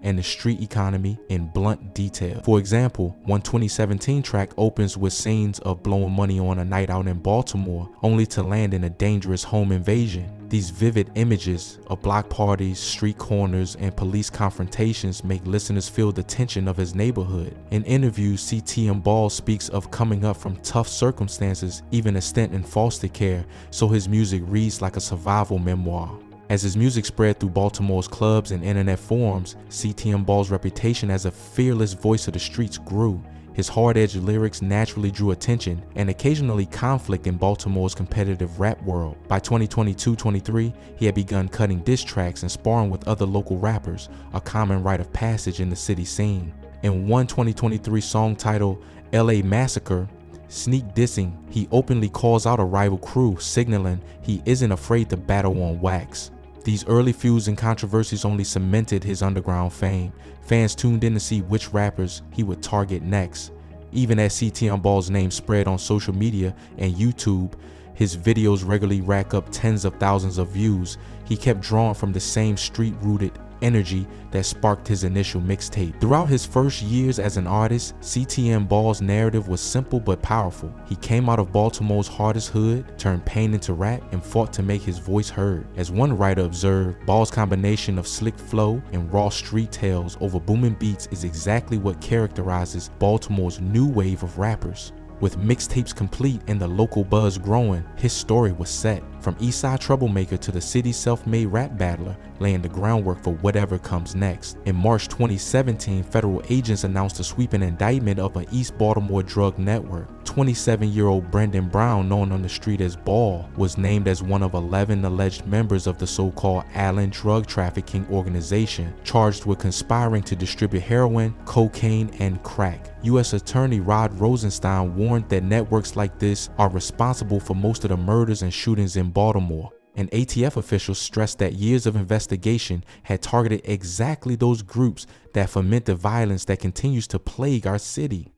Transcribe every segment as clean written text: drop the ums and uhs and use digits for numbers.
and the street economy in blunt detail. For example, one 2017 track opens with scenes of blowing money on a night out in Baltimore, only to land in a dangerous home invasion. These vivid images of block parties, street corners, and police confrontations make listeners feel the tension of his neighborhood. In interviews, CTM Ball speaks of coming up from tough circumstances, even a stint in foster care, so his music reads like a survival memoir. As his music spread through Baltimore's clubs and internet forums, CTM Ball's reputation as a fearless voice of the streets grew. His hard-edged lyrics naturally drew attention and occasionally conflict in Baltimore's competitive rap world. By 2022-23, he had begun cutting diss tracks and sparring with other local rappers, a common rite of passage in the city scene. In one 2023 song titled LA Massacre, sneak dissing, he openly calls out a rival crew, signaling he isn't afraid to battle on wax. These early feuds and controversies only cemented his underground fame. Fans tuned in to see which rappers he would target next. Even as CTM Ball's name spread on social media and YouTube, his videos regularly rack up tens of thousands of views. He kept drawing from the same street-rooted energy that sparked his initial mixtape. Throughout his first years as an artist, CTM Ball's narrative was simple but powerful. He came out of Baltimore's hardest hood, turned pain into rap, and fought to make his voice heard. As one writer observed, Ball's combination of slick flow and raw street tales over booming beats is exactly what characterizes Baltimore's new wave of rappers. With mixtapes complete and the local buzz growing, his story was set. From Eastside troublemaker to the city's self-made rap battler, laying the groundwork for whatever comes next. In March 2017, federal agents announced a sweeping indictment of an East Baltimore drug network. 27-year-old Brendan Brown, known on the street as Ball, was named as one of 11 alleged members of the so-called Allen drug trafficking organization, charged with conspiring to distribute heroin, cocaine, and crack. U.S. Attorney Rod Rosenstein warned that networks like this are responsible for most of the murders and shootings in Baltimore. And ATF officials stressed that years of investigation had targeted exactly those groups that foment the violence that continues to plague our city.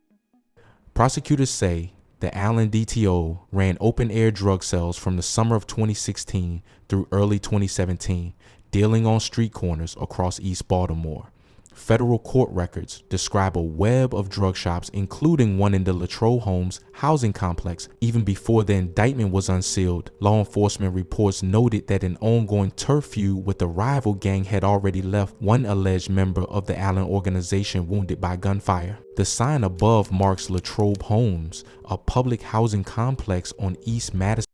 Prosecutors say the Allen DTO ran open-air drug cells from the summer of 2016 through early 2017, dealing on street corners across East Baltimore. Federal court records describe a web of drug shops, including one in the Latrobe Homes housing complex. Even before the indictment was unsealed, law enforcement reports noted that an ongoing turf feud with the rival gang had already left one alleged member of the Allen organization wounded by gunfire. The sign above marks Latrobe Homes, a public housing complex on East Madison